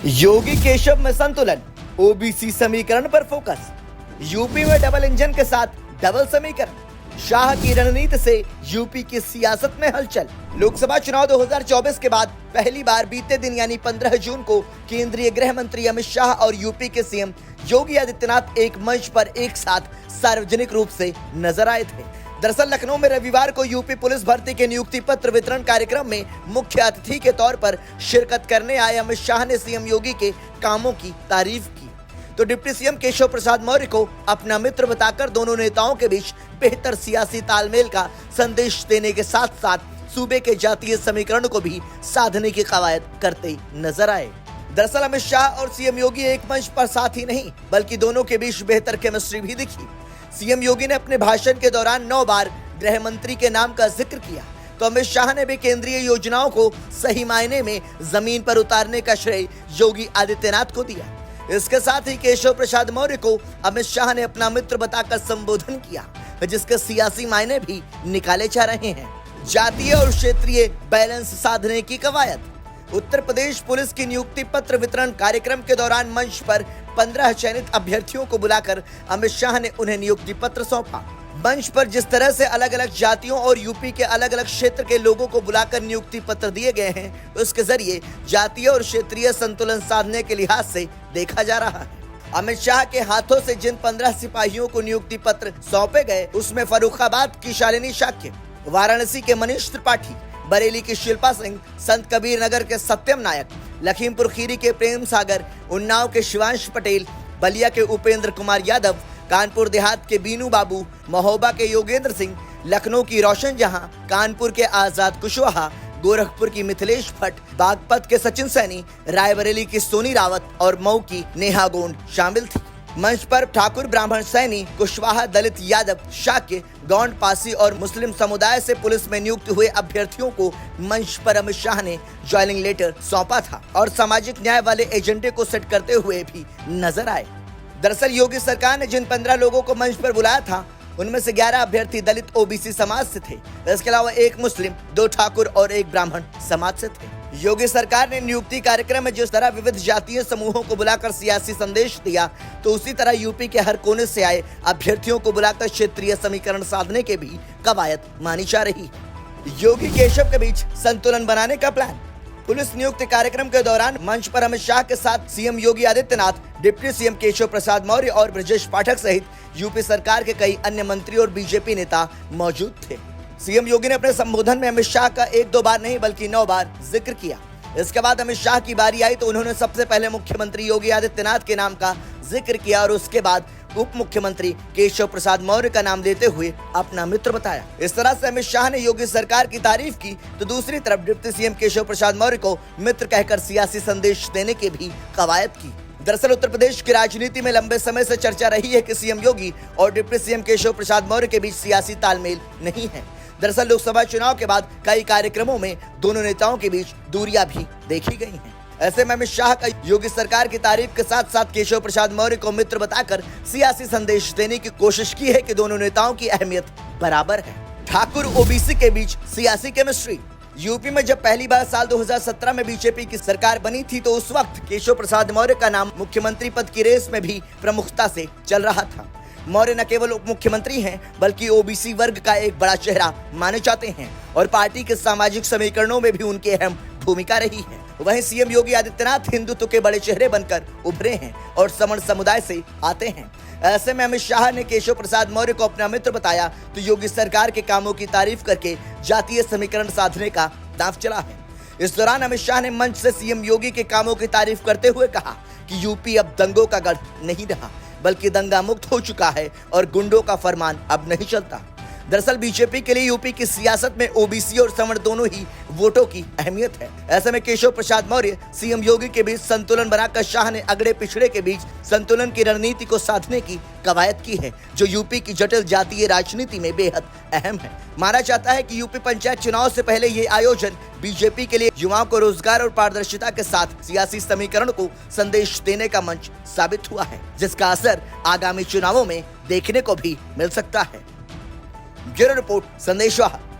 योगी केशव में संतुलन, ओबीसी समीकरण पर फोकस। यूपी में डबल इंजन के साथ डबल समीकरण, शाह की रणनीति से यूपी की सियासत में हलचल। लोकसभा चुनाव 2024 के बाद पहली बार बीते दिन यानी 15 जून को केंद्रीय गृह मंत्री अमित शाह और यूपी के सीएम योगी आदित्यनाथ एक मंच पर एक साथ सार्वजनिक रूप से नजर आए थे। दरअसल लखनऊ में रविवार को यूपी पुलिस भर्ती के नियुक्ति पत्र वितरण कार्यक्रम में मुख्य अतिथि के तौर पर शिरकत करने आए अमित शाह ने सीएम योगी के कामों की तारीफ की तो डिप्टी सीएम केशव प्रसाद मौर्य को अपना मित्र बताकर दोनों नेताओं के बीच बेहतर सियासी तालमेल का संदेश देने के साथ साथ सूबे के जातीय समीकरण को भी साधने की कवायद करते नजर आए। दरअसल अमित शाह और सीएम योगी एक मंच पर साथ ही नहीं बल्कि दोनों के बीच बेहतर केमिस्ट्री भी दिखी। सीएम योगी ने अपने भाषण के दौरान 9 बार गृह मंत्री के नाम का जिक्र किया तो अमित शाह ने भी केंद्रीय योजनाओं को सही मायने में जमीन पर उतारने का श्रेय योगी आदित्यनाथ को दिया। इसके साथ ही केशव प्रसाद मौर्य को अमित शाह ने अपना मित्र बताकर संबोधन किया जिसके सियासी मायने भी निकाले जा रहे हैं। जातीय और क्षेत्रीय बैलेंस साधने की कवायद। उत्तर प्रदेश पुलिस की नियुक्ति पत्र वितरण कार्यक्रम के दौरान मंच पर 15 चयनित अभ्यर्थियों को बुलाकर अमित शाह ने उन्हें नियुक्ति पत्र सौंपा। मंच पर जिस तरह से अलग अलग जातियों और यूपी के अलग अलग क्षेत्र के लोगों को बुलाकर नियुक्ति पत्र दिए गए हैं उसके जरिए जातीय और क्षेत्रीय संतुलन साधने के लिहाज से देखा जा रहा है। अमित शाह के हाथों से जिन 15 सिपाहियों को नियुक्ति पत्र सौंपे गए उसमें फर्रुखाबाद की शालिनी शाक्य, वाराणसी के मनीष त्रिपाठी, बरेली की शिल्पा सिंह, संत कबीर नगर के सत्यम नायक, लखीमपुर खीरी के प्रेम सागर, उन्नाव के शिवांश पटेल, बलिया के उपेंद्र कुमार यादव, कानपुर देहात के बीनू बाबू, महोबा के योगेंद्र सिंह, लखनऊ की रोशन जहां, कानपुर के आजाद कुशवाहा, गोरखपुर की मिथिलेश भट्ट, बागपत के सचिन सैनी, रायबरेली की सोनी रावत और मऊ की नेहा गोंड शामिल थी। मंच पर ठाकुर ब्राह्मण सैनी, कुशवाहा दलित यादव, शाक्य, गौंड पासी और मुस्लिम समुदाय से पुलिस में नियुक्त हुए अभ्यर्थियों को मंच पर अमित शाह ने ज्वाइनिंग लेटर सौंपा था और सामाजिक न्याय वाले एजेंडे को सेट करते हुए भी नजर आए। दरअसल योगी सरकार ने जिन 15 लोगों को मंच पर बुलाया था उनमें से 11 अभ्यर्थी दलित ओबीसी समाज से थे। इसके अलावा एक मुस्लिम, 2 ठाकुर और एक ब्राह्मण समाज से थे। योगी सरकार ने नियुक्ति कार्यक्रम में जिस तरह विविध जातीय समूहों को बुलाकर सियासी संदेश दिया तो उसी तरह यूपी के हर कोने से आए अभ्यर्थियों को बुलाकर क्षेत्रीय समीकरण साधने के भी कवायद मानी जा रही है। योगी केशव के बीच संतुलन बनाने का प्लान। पुलिस नियुक्ति कार्यक्रम के दौरान मंच पर अमित शाह के साथ CM Yogi Adityanath, deputy CM Keshav Prasad Maurya और ब्रजेश पाठक सहित यूपी सरकार के कई अन्य मंत्री और बीजेपी नेता मौजूद थे। सीएम योगी ने अपने संबोधन में अमित शाह का 1-2 बार नहीं बल्कि 9 बार जिक्र किया। इसके बाद अमित शाह की बारी आई तो उन्होंने सबसे पहले मुख्यमंत्री योगी आदित्यनाथ के नाम का जिक्र किया और उसके बाद उप मुख्यमंत्री केशव प्रसाद मौर्य का नाम लेते हुए अपना मित्र बताया। इस तरह से अमित शाह ने योगी सरकार की तारीफ की तो दूसरी तरफ डिप्टी सीएम केशव प्रसाद मौर्य को मित्र कहकर सियासी संदेश देने की भी कवायद की। दरअसल उत्तर प्रदेश की राजनीति में लंबे समय से चर्चा रही है कि सीएम योगी और डिप्टी सीएम केशव प्रसाद मौर्य के बीच सियासी तालमेल नहीं है। दरअसल लोकसभा चुनाव के बाद कई कार्यक्रमों में दोनों नेताओं के बीच दूरियां भी देखी गई हैं। ऐसे में अमित शाह का योगी सरकार की तारीफ के साथ साथ केशव प्रसाद मौर्य को मित्र बताकर सियासी संदेश देने की कोशिश की है कि दोनों नेताओं की अहमियत बराबर है। ठाकुर ओबीसी के बीच सियासी केमिस्ट्री। यूपी में जब पहली बार साल 2017 में बीजेपी की सरकार बनी थी तो उस वक्त केशव प्रसाद मौर्य का नाम मुख्यमंत्री पद की रेस में भी प्रमुखता से चल रहा था। मौर्य न केवल उप मुख्यमंत्री हैं बल्कि ओबीसी वर्ग का एक बड़ा चेहरा माने जाते हैं और पार्टी के सामाजिक समीकरणों में भी उनकी अहम भूमिका रही है। वहीं सीएम योगी आदित्यनाथ हिंदुत्व के बड़े चेहरे बनकर उभरे हैं और समण समुदाय से आते हैं। ऐसे में अमित शाह ने केशव प्रसाद मौर्य को अपना मित्र बताया तो योगी सरकार के कामों की तारीफ करके जातीय समीकरण साधने का दांव चला है। इस दौरान अमित शाह ने मंच से सीएम योगी के कामों की तारीफ करते हुए कहा कि यूपी अब दंगों का गढ़ नहीं रहा बल्कि दंगा मुक्त हो चुका है और गुंडों का फरमान अब नहीं चलता। दरअसल बीजेपी के लिए यूपी की सियासत में ओबीसी और सवर्ण दोनों ही वोटों की अहमियत है। ऐसे में केशव प्रसाद मौर्य सीएम योगी के बीच संतुलन बनाकर शाह ने अगड़े पिछड़े के बीच संतुलन की रणनीति को साधने की कवायद की है जो यूपी की जटिल जातीय राजनीति में बेहद अहम है। माना जाता है कि यूपी पंचायत चुनाव से पहले ये आयोजन बीजेपी के लिए युवाओं को रोजगार और पारदर्शिता के साथ सियासी समीकरण को संदेश देने का मंच साबित हुआ है जिसका असर आगामी चुनावों में देखने को भी मिल सकता है। Bureau report, संदेशवाहक।